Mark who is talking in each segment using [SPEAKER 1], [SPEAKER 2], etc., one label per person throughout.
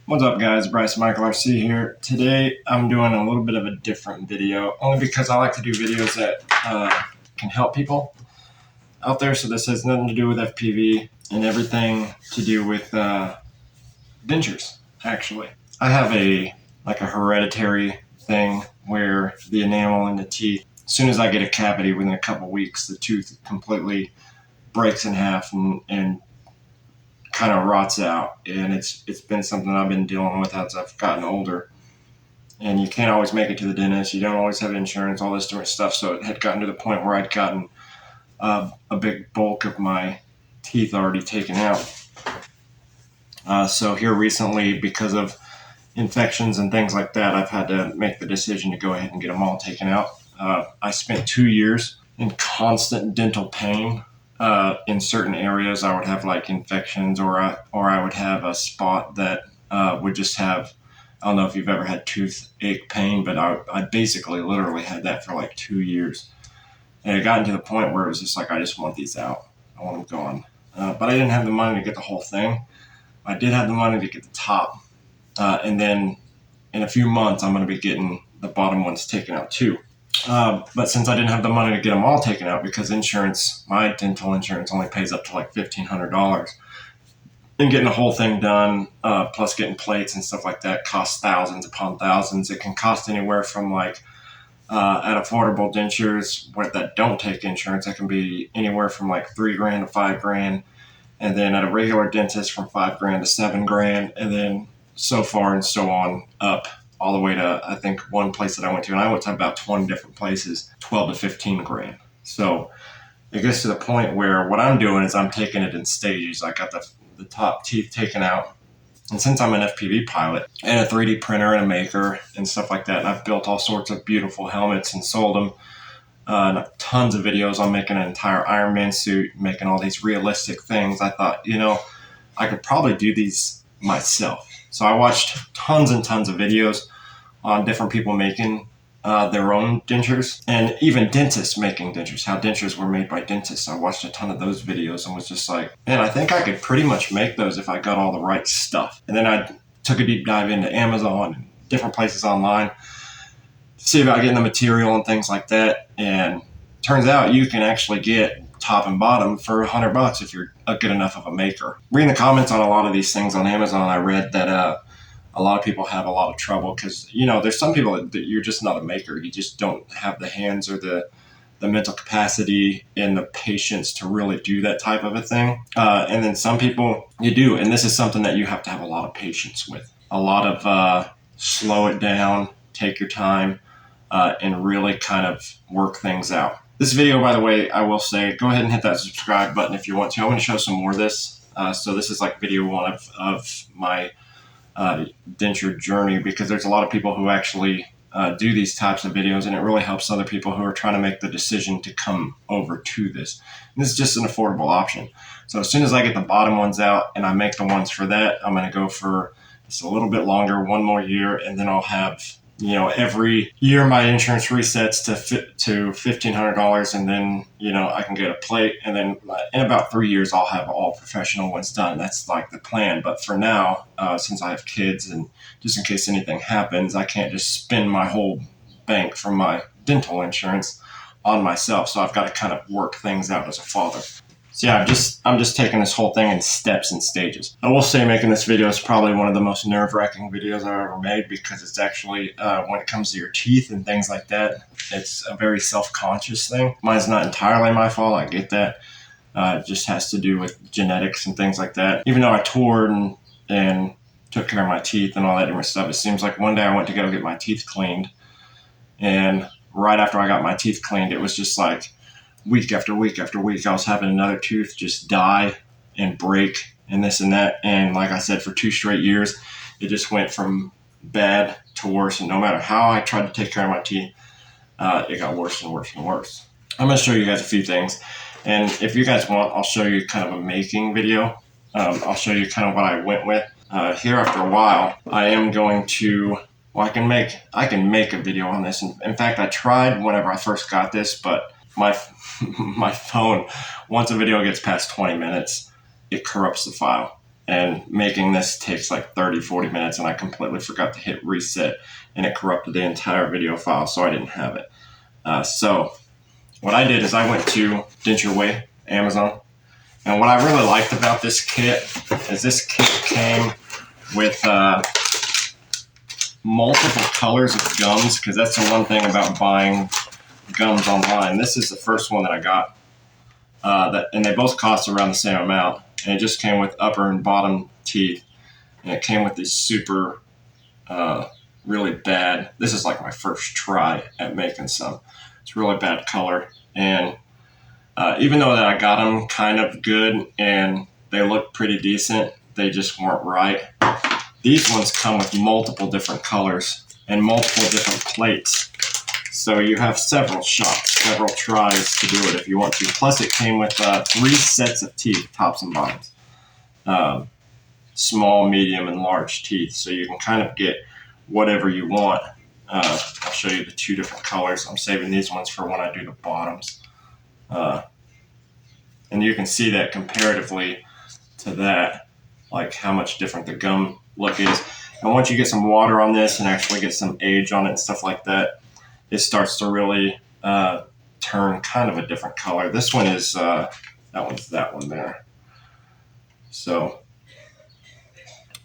[SPEAKER 1] What's up, guys? Bryce Michael RC here. Today I'm doing a little bit of a different video, only because I like to do videos that can help people out there. So this has nothing to do with FPV and everything to do with dentures, actually. I have a hereditary thing where the enamel in the teeth, as soon as I get a cavity within a couple weeks, the tooth completely breaks in half and kind of rots out, and it's been something I've been dealing with as I've gotten older. And you can't always make it to the dentist. You don't always have insurance, all this different stuff. So it had gotten to the point where I'd gotten a big bulk of my teeth already taken out. So here recently, because of infections and things like that, I've had to make the decision to go ahead and get them all taken out. I spent 2 years in constant dental pain. In certain areas, I would have like infections, or I would have a spot that would just have. I don't know if you've ever had toothache pain, but I basically literally had that for like 2 years, and it got to the point where it was just like, I just want these out. I want them gone. But I didn't have the money to get the whole thing. I did have the money to get the top, and then in a few months, I'm going to be getting the bottom ones taken out too. But since I didn't have the money to get them all taken out, because my dental insurance only pays up to like $1,500, and getting the whole thing done, plus getting plates and stuff like that, costs thousands upon thousands. It can cost anywhere from at affordable dentures that don't take insurance, that can be anywhere from like $3,000 to $5,000, and then at a regular dentist from $5,000 to $7,000, and then so far and so on up, all the way to, I think, one place that I went to about 20 different places, 12 to 15 grand. So it gets to the point where what I'm doing is I'm taking it in stages. I got the top teeth taken out. And since I'm an FPV pilot and a 3D printer and a maker and stuff like that, and I've built all sorts of beautiful helmets and sold them, tons of videos on making an entire Iron Man suit, making all these realistic things, I thought, I could probably do these myself. So I watched tons and tons of videos on different people making their own dentures, and even dentists making dentures, how dentures were made by dentists. I watched a ton of those videos and was just like, man, I think I could pretty much make those if I got all the right stuff. And then I took a deep dive into Amazon and different places online to see about getting the material and things like that. And turns out you can actually get top and bottom for $100 if you're a good enough of a maker. Reading the comments on a lot of these things on Amazon, I read that a lot of people have a lot of trouble because, there's some people that you're just not a maker. You just don't have the hands or the mental capacity and the patience to really do that type of a thing. And then some people you do. And this is something that you have to have a lot of patience with. A lot of slow it down, take your time, and really kind of work things out. This video, by the way, I will say, go ahead and hit that subscribe button if you want to. I'm going to show some more of this. So this is like video one of my denture journey, because there's a lot of people who actually do these types of videos, and it really helps other people who are trying to make the decision to come over to this. And this is just an affordable option. So as soon as I get the bottom ones out and I make the ones for that, I'm going to go for just a little bit longer, one more year, and then I'll have, every year my insurance resets to $1,500, and then, I can get a plate, and then in about 3 years I'll have all professional ones done. That's like the plan. But for now, since I have kids, and just in case anything happens, I can't just spend my whole bank from my dental insurance on myself. So I've got to kind of work things out as a father. So yeah, I'm just taking this whole thing in steps and stages. I will say making this video is probably one of the most nerve-wracking videos I've ever made, because it's actually, when it comes to your teeth and things like that, it's a very self-conscious thing. Mine's not entirely my fault, I get that. It just has to do with genetics and things like that. Even though I toured and took care of my teeth and all that different stuff, it seems like one day I went to go get my teeth cleaned, and right after I got my teeth cleaned, it was just like, week after week after week, I was having another tooth just die and break and this and that. And like I said, for 2 straight years, it just went from bad to worse. And no matter how I tried to take care of my teeth, it got worse and worse and worse. I'm going to show you guys a few things. And if you guys want, I'll show you kind of a making video. I'll show you kind of what I went with. Here after a while, I am going to, I can make a video on this. In fact, I tried whenever I first got this, but my phone, once a video gets past 20 minutes, it corrupts the file. And making this takes like 30-40 minutes, and I completely forgot to hit reset, and it corrupted the entire video file, so I didn't have it. So what I did is I went to Denture Way, Amazon, and what I really liked about this kit is this kit came with multiple colors of gums, because that's the one thing about buying gums online. This is the first one that I got, and they both cost around the same amount. And it just came with upper and bottom teeth. And it came with these super, really bad. This is like my first try at making some. It's really bad color. And even though that I got them kind of good and they look pretty decent, they just weren't right. These ones come with multiple different colors and multiple different plates. So you have several shots, several tries to do it if you want to. Plus it came with 3 sets of teeth, tops and bottoms. Small, medium, and large teeth. So you can kind of get whatever you want. I'll show you the 2 different colors. I'm saving these ones for when I do the bottoms. And you can see that comparatively to that, like how much different the gum look is. And once you get some water on this and actually get some age on it and stuff like that, it starts to really turn kind of a different color. This one is, that one there. So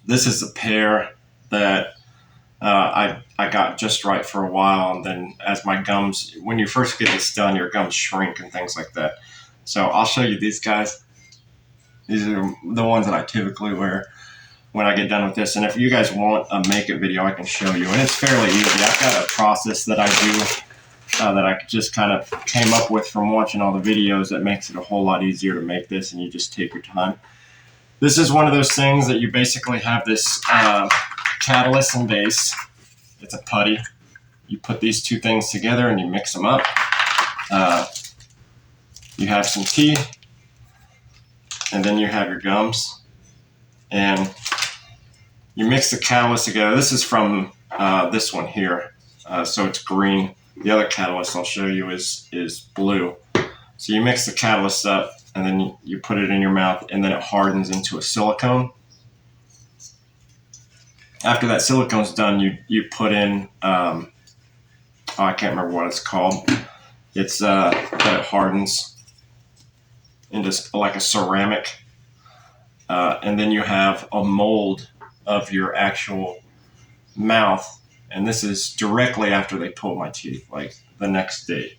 [SPEAKER 1] this is a pair that I got just right for a while, and then as my gums, when you first get this done, your gums shrink and things like that. So I'll show you these guys. These are the ones that I typically wear when I get done with this. And if you guys want a make it video, I can show you. And it's fairly easy. I've got a process that I do that I just kind of came up with from watching all the videos that makes it a whole lot easier to make this, and you just take your time. This is one of those things that you basically have this catalyst and base. It's a putty. You put these 2 things together and you mix them up. You have some teeth, and then you have your gums, and you mix the catalyst together. This is from this one here, so it's green. The other catalyst I'll show you is blue. So you mix the catalyst up, and then you put it in your mouth, and then it hardens into a silicone. After that silicone's done, you put in, I can't remember what it's called. It's that it hardens into like a ceramic. And then you have a mold of your actual mouth. And this is directly after they pulled my teeth, like the next day.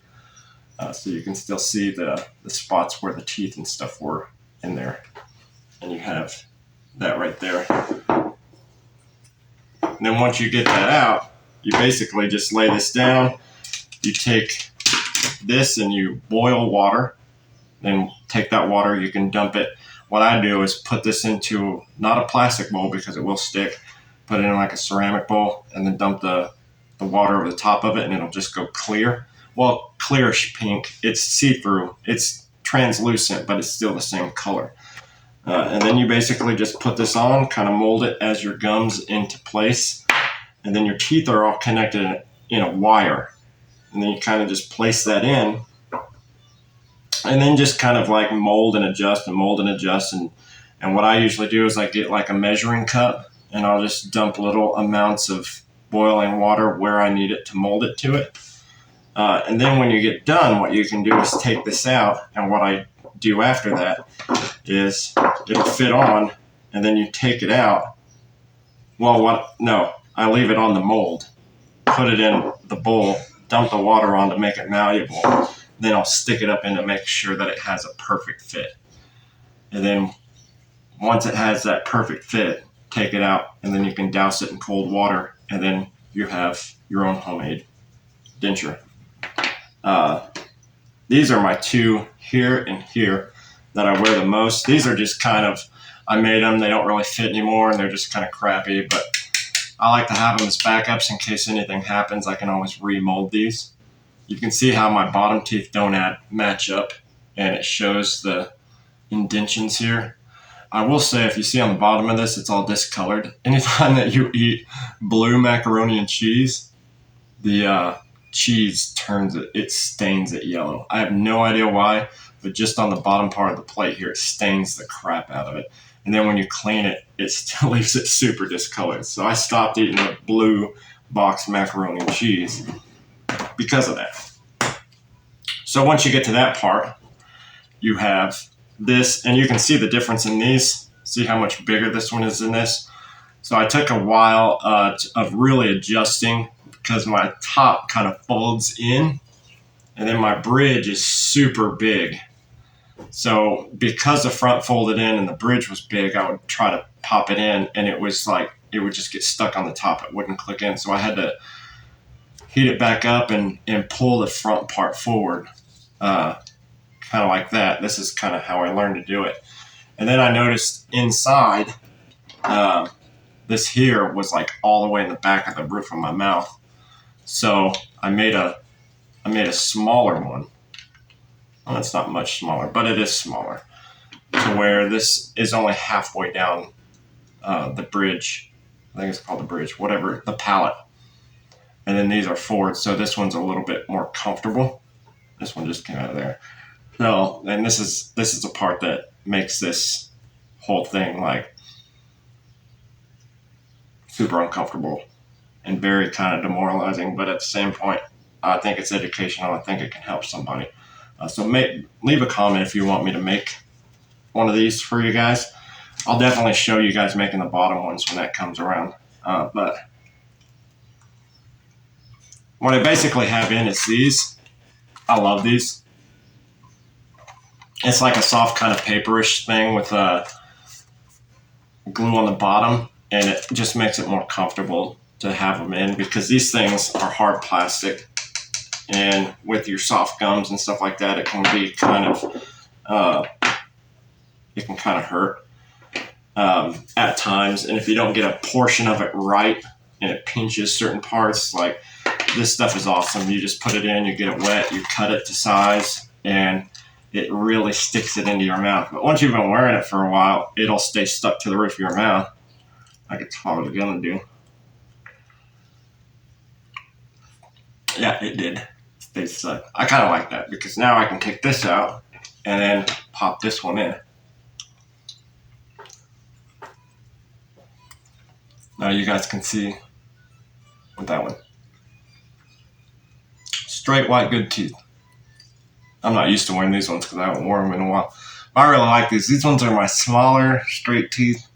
[SPEAKER 1] So you can still see the spots where the teeth and stuff were in there. And you have that right there. And then once you get that out, you basically just lay this down. You take this and you boil water. Then take that water, you can dump it. What I do is put this into, not a plastic bowl because it will stick, put it in like a ceramic bowl, and then dump the water over the top of it, and it'll just go clear. Well, clearish pink. It's see-through. It's translucent, but it's still the same color. And then you basically just put this on, kind of mold it as your gums into place. And then your teeth are all connected in a wire. And then you kind of just place that in. And then just kind of like mold and adjust and mold and adjust. And what I usually do is I get like a measuring cup, and I'll just dump little amounts of boiling water where I need it to mold it to it. And then when you get done, what you can do is take this out. And what I do after that is it'll fit on, and then you take it out. Well, I leave it on the mold, put it in the bowl, dump the water on to make it malleable. Then I'll stick it up in to make sure that it has a perfect fit. And then once it has that perfect fit, take it out, and then you can douse it in cold water, and then you have your own homemade denture. These are my 2 here and here that I wear the most. These are just kind of, I made them, they don't really fit anymore, and they're just kind of crappy, but I like to have them as backups in case anything happens. I can always remold these. You can see how my bottom teeth don't match up, and it shows the indentions here. I will say, if you see on the bottom of this, it's all discolored. Anytime that you eat blue macaroni and cheese, the cheese it stains it yellow. I have no idea why, but just on the bottom part of the plate here, it stains the crap out of it. And then when you clean it, it still leaves it super discolored. So I stopped eating the blue box macaroni and cheese because of that. So once you get to that part, you have this, and you can see the difference in these. See how much bigger this one is than this? So I took a while of really adjusting because my top kind of folds in, and then my bridge is super big. So because the front folded in and the bridge was big, I would try to pop it in, and it was like it would just get stuck on the top. It wouldn't click in. So I had to heat it back up and pull the front part forward, kind of like that. This is kind of how I learned to do it. And then I noticed inside, this here was like all the way in the back of the roof of my mouth. So I made a smaller one. Well, it's not much smaller, but it is smaller, to where this is only halfway down the bridge. I think it's called the bridge, whatever, the pallet. And then these are forward, so this one's a little bit more comfortable. This one just came out of there. No, and this is the part that makes this whole thing like super uncomfortable and very kind of demoralizing. But at the same point, I think it's educational. I think it can help somebody. So leave a comment if you want me to make one of these for you guys. I'll definitely show you guys making the bottom ones when that comes around. But what I basically have in is these. I love these. It's like a soft kind of paperish thing with glue on the bottom, and it just makes it more comfortable to have them in, because these things are hard plastic, and with your soft gums and stuff like that, it can be kind of hurt at times. And if you don't get a portion of it right and it pinches certain parts, like this stuff is awesome. You just put it in, you get it wet, you cut it to size, and it really sticks it into your mouth. But once you've been wearing it for a while, it'll stay stuck to the roof of your mouth, like it's probably gonna do. Yeah, it did. Stay stuck. I kind of like that, because now I can take this out and then pop this one in. Now you guys can see with that one. Straight white good teeth. I'm not used to wearing these ones because I haven't worn them in a while. But I really like these. These ones are my smaller, straight teeth.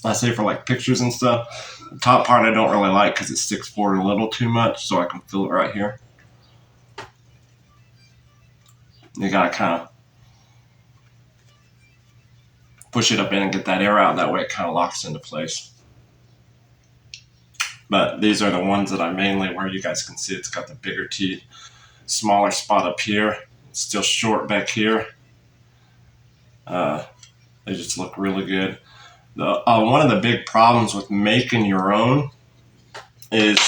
[SPEAKER 1] I say for like pictures and stuff. The top part I don't really like because it sticks forward a little too much, so I can feel it right here. You gotta kind of push it up in and get that air out. That way it kind of locks into place. But these are the ones that I mainly wear. You guys can see it's got the bigger teeth, smaller spot up here. It's still short back here. They just look really good. One of the big problems with making your own is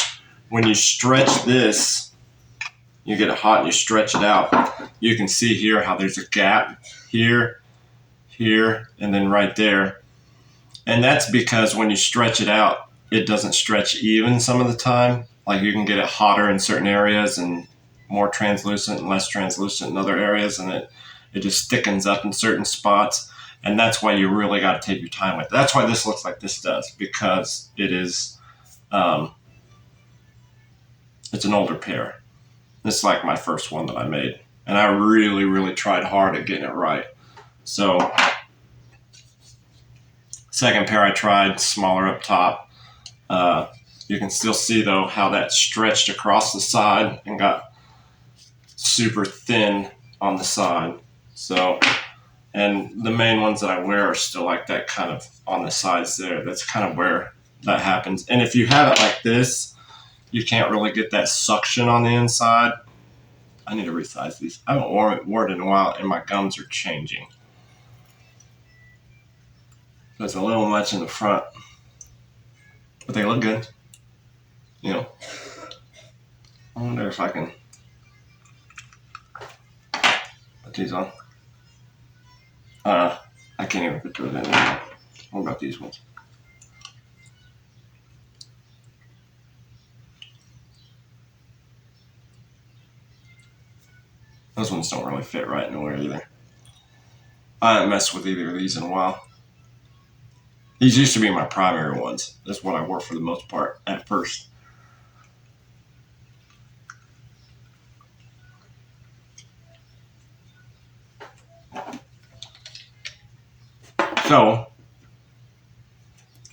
[SPEAKER 1] when you stretch this, you get it hot and you stretch it out. You can see here how there's a gap here, here, and then right there. And that's because when you stretch it out, it doesn't stretch even some of the time. Like you can get it hotter in certain areas and more translucent and less translucent in other areas, and it just thickens up in certain spots. And that's why you really got to take your time with it. That's why this looks like this does, because it is, it's an older pair. This is like my first one that I made, and I really, really tried hard at getting it right. So, second pair I tried, smaller up top. You can still see though how that stretched across the side and got super thin on the side. So, and the main ones that I wear are still like that, kind of on the sides there. That's kind of where that happens. And if you have it like this, you can't really get that suction on the inside. I need to resize these. I haven't worn it in a while, and my gums are changing. There's a little much in the front, but they look good. You know, I wonder if I can put these on. I can't even put those in anymore. What about these ones? Those ones don't really fit right nowhere either. I haven't messed with either of these in a while. These used to be my primary ones. That's what I wore for the most part at first. So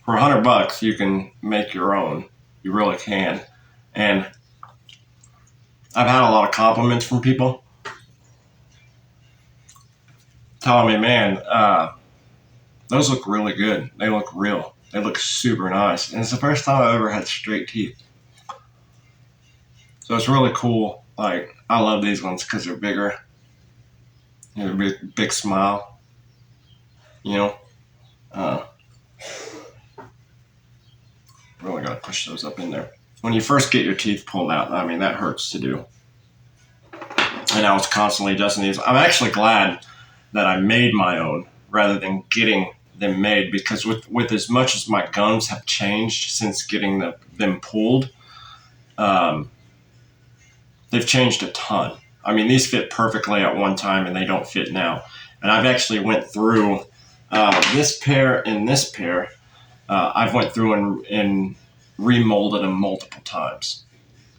[SPEAKER 1] for $100, you can make your own. You really can. And I've had a lot of compliments from people telling me, man, those look really good. They look real. They look super nice. And it's the first time I've ever had straight teeth. So it's really cool. Like, I love these ones because they're bigger. You know, big smile. You know? Really got to push those up in there. When you first get your teeth pulled out, I mean, that hurts to do. And I was constantly adjusting these. I'm actually glad that I made my own rather than getting them made, because with as much as my gums have changed since getting them pulled, they've changed a ton. I mean, these fit perfectly at one time and they don't fit now. And I've actually went through this pair and this pair. I've went through and remolded them multiple times.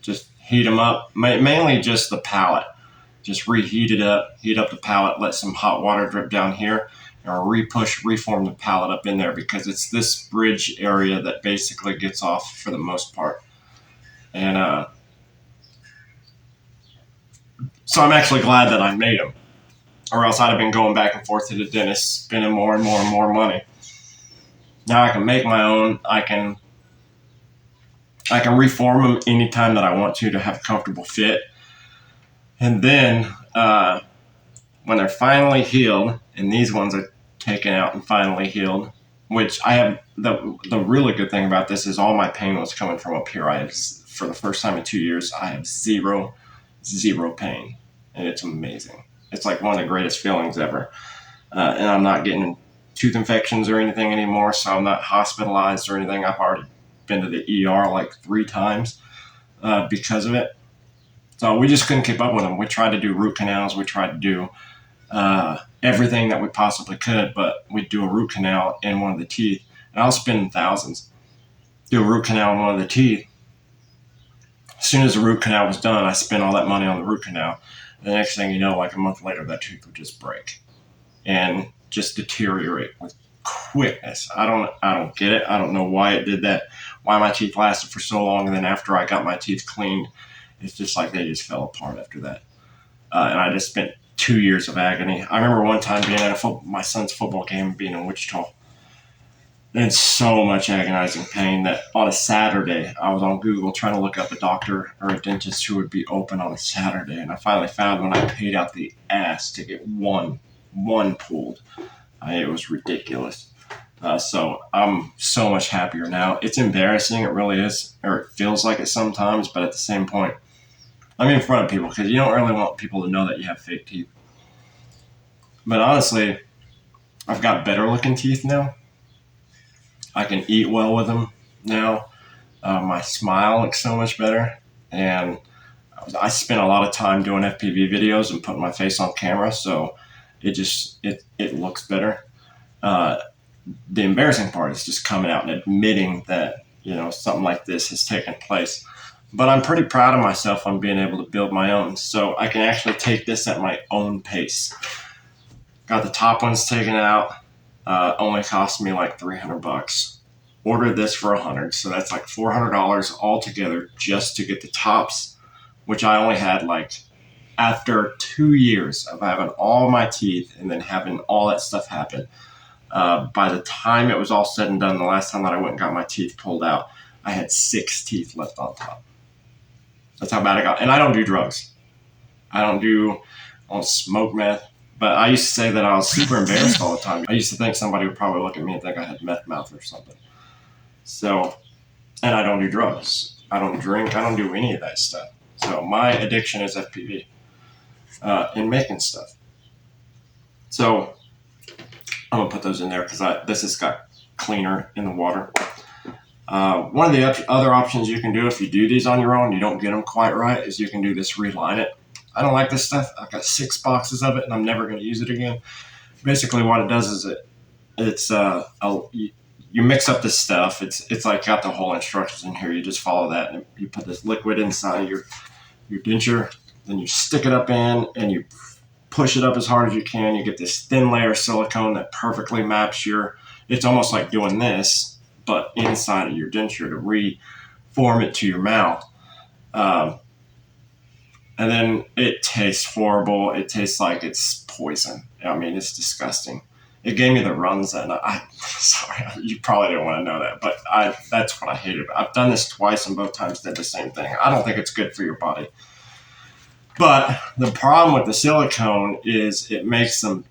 [SPEAKER 1] Just heat them up, mainly just the palate. Just reheat it up, heat up the palate, let some hot water drip down here, and reform the palate up in there, because it's this bridge area that basically gets off for the most part. And so I'm actually glad that I made them, or else I'd have been going back and forth to the dentist, spending more and more and more money. Now I can make my own. I can reform them anytime that I want to have a comfortable fit. And then when they're finally healed, and these ones are taken out and finally healed, which I have, the really good thing about this is all my pain was coming from up here. I have, for the first time in 2 years, I have zero pain, and it's amazing. It's like one of the greatest feelings ever. And I'm not getting tooth infections or anything anymore, so I'm not hospitalized or anything. I've already been to the ER like 3 times because of it. So we just couldn't keep up with them. We tried to do root canals. We tried to do everything that we possibly could, but we'd do a root canal in one of the teeth, and I was spending thousands. Do a root canal in one of the teeth. As soon as the root canal was done, I spent all that money on the root canal. The next thing you know, like a month later, that tooth would just break and just deteriorate with quickness. I don't get it. I don't know why it did that, why my teeth lasted for so long, and then after I got my teeth cleaned, it's just like they just fell apart after that. And I just spent 2 years of agony. I remember one time being at my son's football game, being in Wichita, and so much agonizing pain that on a Saturday, I was on Google trying to look up a doctor or a dentist who would be open on a Saturday, and I finally found one. I paid out the ass to get one pulled. It was ridiculous. So I'm so much happier now. It's embarrassing, it really is, or it feels like it sometimes, but at the same point, I'm in front of people because you don't really want people to know that you have fake teeth. But honestly, I've got better looking teeth now. I can eat well with them now. My smile looks so much better. And I spent a lot of time doing FPV videos and putting my face on camera, so it looks better. The embarrassing part is just coming out and admitting that, something like this has taken place. But I'm pretty proud of myself on being able to build my own, so I can actually take this at my own pace. Got the top ones taken out. Only cost me like $300. Ordered this for $100, so that's like $400 altogether just to get the tops, which I only had like after 2 years of having all my teeth and then having all that stuff happen. By the time it was all said and done, the last time that I went and got my teeth pulled out, I had 6 teeth left on top. That's how bad it got. And I don't do drugs. I don't smoke meth. But I used to say that I was super embarrassed all the time. I used to think somebody would probably look at me and think I had meth mouth or something. So, and I don't do drugs. I don't drink. I don't do any of that stuff. So my addiction is FPV and making stuff. So I'm going to put those in there because this has got cleaner in the water. One of the other options you can do if you do these on your own, you don't get them quite right, is you can do this reline it. I don't like this stuff. I've got 6 boxes of it, and I'm never going to use it again. Basically, what it does is you mix up this stuff. It's like got the whole instructions in here. You just follow that, and you put this liquid inside of your denture. Then you stick it up in, and you push it up as hard as you can. You get this thin layer of silicone that perfectly maps it's almost like doing this, but inside of your denture to reform it to your mouth. And then it tastes horrible. It tastes like it's poison. I mean, it's disgusting. It gave me the runs, and sorry, you probably didn't want to know that, but that's what I hated. I've done this twice, and both times did the same thing. I don't think it's good for your body. But the problem with the silicone is it makes them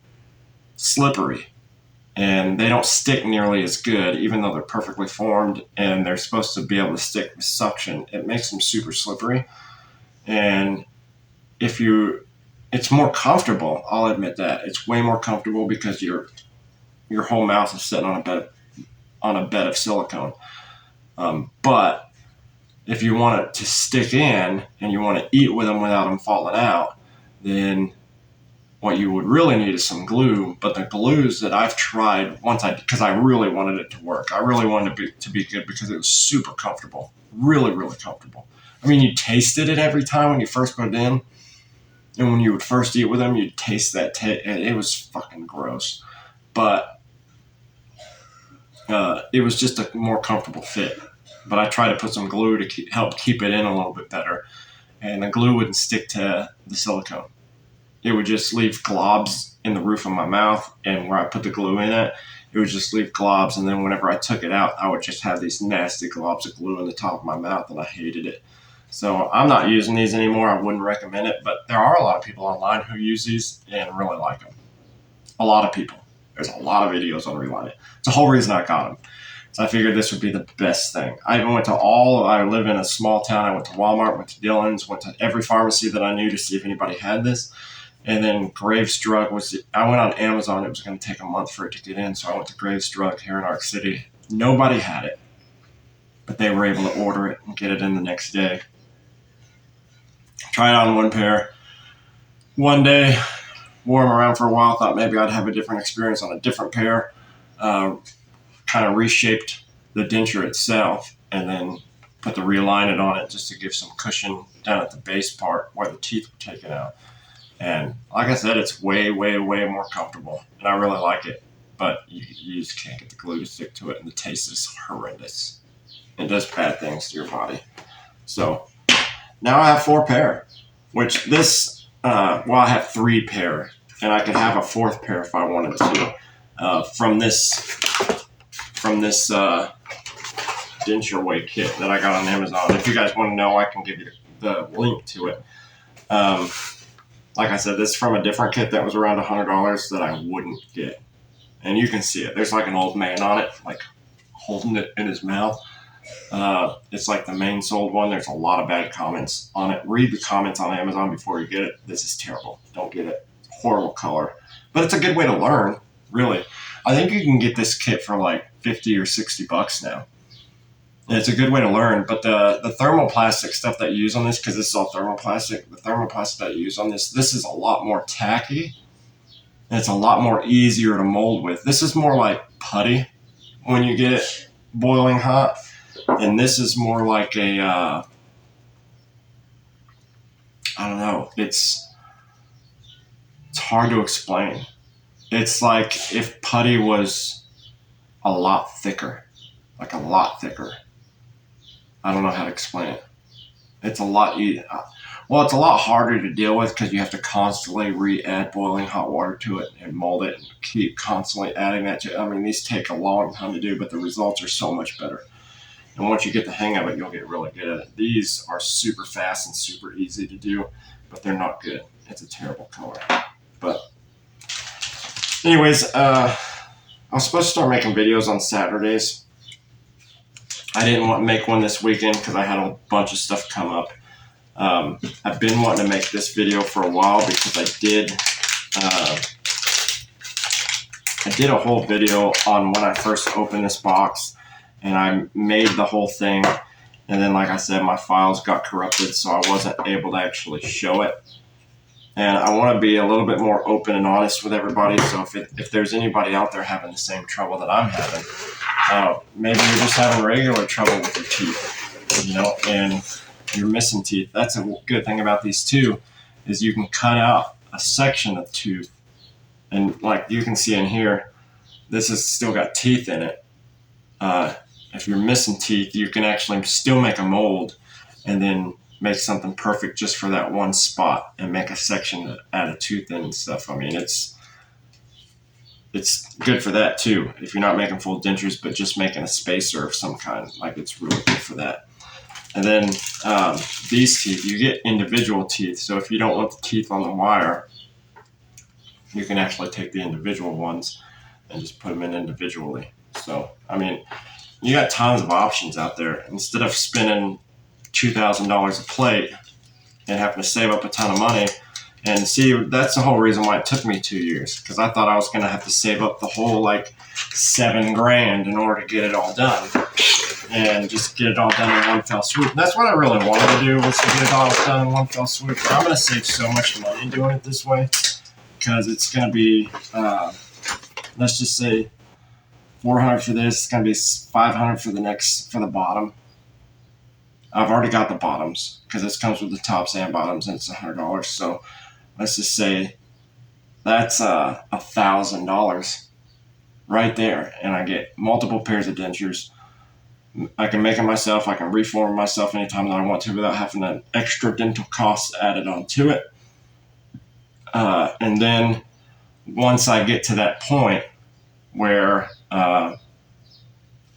[SPEAKER 1] slippery, and they don't stick nearly as good, even though they're perfectly formed and they're supposed to be able to stick with suction. It makes them super slippery, and it's more comfortable. I'll admit that it's way more comfortable because your whole mouth is sitting on a bed of silicone. But if you want it to stick in and you want to eat with them without them falling out, then what you would really need is some glue. But the glues that I've tried because I really wanted it to work. I really wanted it to be good because it was super comfortable, really, really comfortable. I mean, you tasted it every time when you first put it in. And when you would first eat with them, you'd taste that. And it was fucking gross. But it was just a more comfortable fit. But I tried to put some glue to help keep it in a little bit better. And the glue wouldn't stick to the silicone. It would just leave globs in the roof of my mouth. And where I put the glue in it would just leave globs. And then whenever I took it out, I would just have these nasty globs of glue in the top of my mouth. And I hated it. So I'm not using these anymore. I wouldn't recommend it. But there are a lot of people online who use these and really like them. A lot of people. There's a lot of videos on Reline It. It's the whole reason I got them. So I figured this would be the best thing. I even I live in a small town. I went to Walmart, went to Dillon's, went to every pharmacy that I knew to see if anybody had this. And then Graves Drug I went on Amazon. It was going to take a month for it to get in. So I went to Graves Drug here in Arc City. Nobody had it, but they were able to order it and get it in the next day. Tried on one pair. One day, wore them around for a while. Thought maybe I'd have a different experience on a different pair. Kind of reshaped the denture itself and then put the Reline It on it just to give some cushion down at the base part where the teeth were taken out. And like I said, it's way, way, way more comfortable. And I really like it. But you just can't get the glue to stick to it. And the taste is horrendous. It does bad things to your body. So now I have 4 pair. Which I have 3 pair. And I could have a 4th pair if I wanted to. From this denture weight kit that I got on Amazon. If you guys want to know, I can give you the link to it. Like I said, this is from a different kit that was around $100 that I wouldn't get. And you can see it. There's like an old man on it, like holding it in his mouth. It's like the main sold one. There's a lot of bad comments on it. Read the comments on Amazon before you get it. This is terrible. Don't get it. Horrible color. But it's a good way to learn, really. I think you can get this kit for like $50 or $60 now. And it's a good way to learn. But the thermoplastic stuff that you use on this, because this is all thermoplastic, the thermoplastic that you use on this is a lot more tacky. And it's a lot more easier to mold with. This is more like putty when you get it boiling hot. And this is more like I don't know. It's hard to explain. It's like if putty was a lot thicker. Like a lot thicker. I don't know how to explain it. It's a lot it's a lot harder to deal with because you have to constantly re-add boiling hot water to it and mold it and keep constantly adding that to it. I mean, these take a long time to do, but the results are so much better. And once you get the hang of it, you'll get really good at it. These are super fast and super easy to do, but they're not good. It's a terrible color. But anyways, I was supposed to start making videos on Saturdays. I didn't want to make one this weekend because I had a bunch of stuff come up. I've been wanting to make this video for a while because I did a whole video on when I first opened this box, and I made the whole thing, and then like I said, my files got corrupted, so I wasn't able to actually show it. And I want to be a little bit more open and honest with everybody, so if there's anybody out there having the same trouble that I'm having, Maybe you're just having regular trouble with your teeth, and you're missing teeth. That's a good thing about these too, is you can cut out a section of tooth, and like you can see in here, this has still got teeth in it. If you're missing teeth, you can actually still make a mold and then make something perfect just for that one spot and make a section to add a tooth in and stuff. I mean, it's good for that too. If you're not making full dentures, but just making a spacer of some kind, like it's really good for that. And then these teeth, you get individual teeth. So if you don't want the teeth on the wire, you can actually take the individual ones and just put them in individually. So, I mean, you got tons of options out there. Instead of spending $2,000 a plate and having to save up a ton of money, and see, that's the whole reason why it took me 2 years, because I thought I was going to have to save up the whole like $7,000 in order to get it all done, and just get it all done in one fell swoop. That's what I really wanted to do, was to get it all done in one fell swoop. But I'm going to save so much money doing it this way, because it's going to be, let's just say, $400 for this. It's going to be $500 for the bottom. I've already got the bottoms because this comes with the tops and bottoms, and it's $100. So let's just say that's $1,000 right there, and I get multiple pairs of dentures. I can make them myself. I can reform myself anytime that I want to without having an extra dental cost added onto it. And then once I get to that point where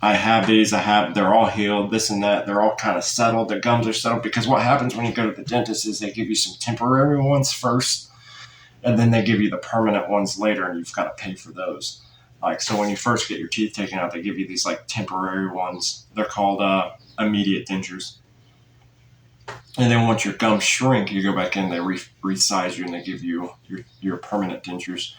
[SPEAKER 1] I have these, they're all healed, this and that, they're all kind of settled, the gums are settled, because what happens when you go to the dentist is they give you some temporary ones first, and then they give you the permanent ones later, and you've got to pay for those. Like, so when you first get your teeth taken out, they give you these like temporary ones. They're called immediate dentures. And then once your gums shrink, you go back in, they resize you, and they give you your permanent dentures.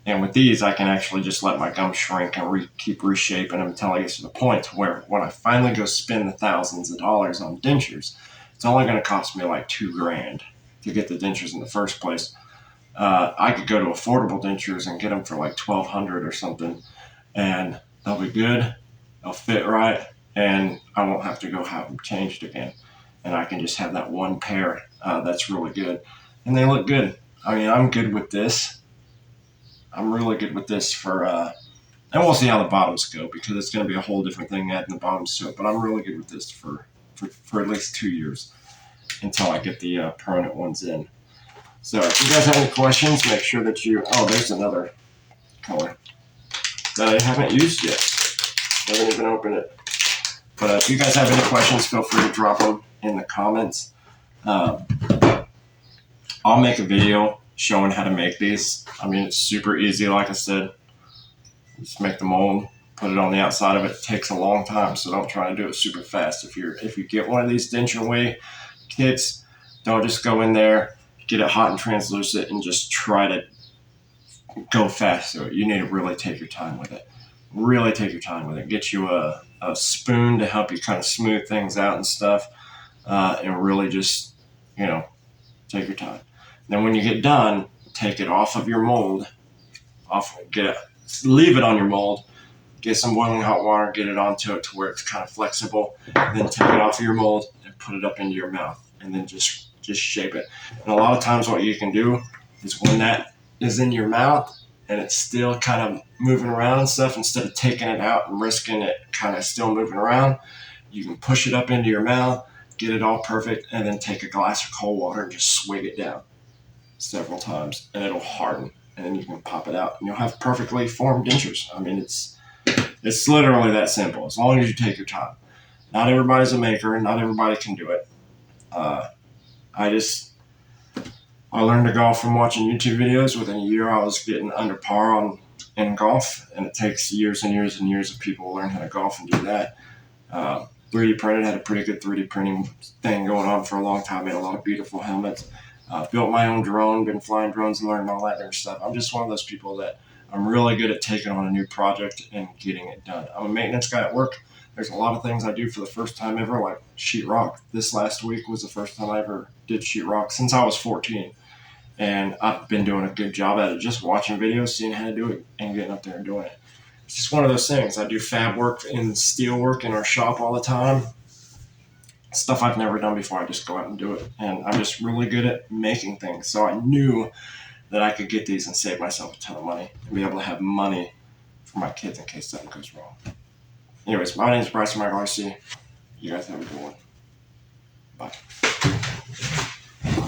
[SPEAKER 1] And with these, I can actually just let my gums shrink and keep reshaping them until I get to the point where when I finally go spend the thousands of dollars on dentures, it's only going to cost me like $2,000 to get the dentures in the first place. I could go to affordable dentures and get them for like $1,200 or something, and they'll be good, they'll fit right, and I won't have to go have them changed again. And I can just have that one pair that's really good, and they look good. I mean, I'm good with this. I'm really good with this for, and we'll see how the bottoms go, because it's going to be a whole different thing adding the bottoms to it. But I'm really good with this for at least 2 years until I get the permanent ones in. So if you guys have any questions, make sure that there's another color that I haven't used yet. I haven't even opened it. But if you guys have any questions, feel free to drop them in the comments. I'll make a video showing how to make these. I mean, it's super easy, like I said. Just make the mold, put it on the outside of it. It takes a long time, so don't try to do it super fast. If you get one of these denture way kits, don't just go in there, get it hot and translucent, and just try to go fast through it. You need to really take your time with it. Really take your time with it. Get you a spoon to help you kind of smooth things out and stuff, and really just, take your time. Then when you get done, take it off of your mold. Leave it on your mold. Get some boiling hot water, get it onto it to where it's kind of flexible. And then take it off of your mold and put it up into your mouth, and then just shape it. And a lot of times what you can do is when that is in your mouth and it's still kind of moving around and stuff, instead of taking it out and risking it kind of still moving around, you can push it up into your mouth, get it all perfect, and then take a glass of cold water and just swig it down several times, and it'll harden, and then you can pop it out, and you'll have perfectly formed dentures. I mean, it's literally that simple, as long as you take your time. Not everybody's a maker, and not everybody can do it. I learned to golf from watching YouTube videos. Within a year, I was getting under par in golf, and it takes years and years and years of people to learn how to golf and do that. 3D printed, had a pretty good 3D printing thing going on for a long time. Made a lot of beautiful helmets. Built my own drone, been flying drones and learning all that other stuff. I'm just one of those people that I'm really good at taking on a new project and getting it done. I'm a maintenance guy at work. There's a lot of things I do for the first time ever, like sheetrock. This last week was the first time I ever did sheetrock since I was 14. And I've been doing a good job at it, just watching videos, seeing how to do it, and getting up there and doing it. it's just one of those things. I do fab work and steel work in our shop all the time. Stuff I've never done before. I just go out and do it. And I'm just really good at making things. So I knew that I could get these and save myself a ton of money and be able to have money for my kids in case something goes wrong. Anyways, my name is Bryson Michael RC. You guys have a good one. Bye.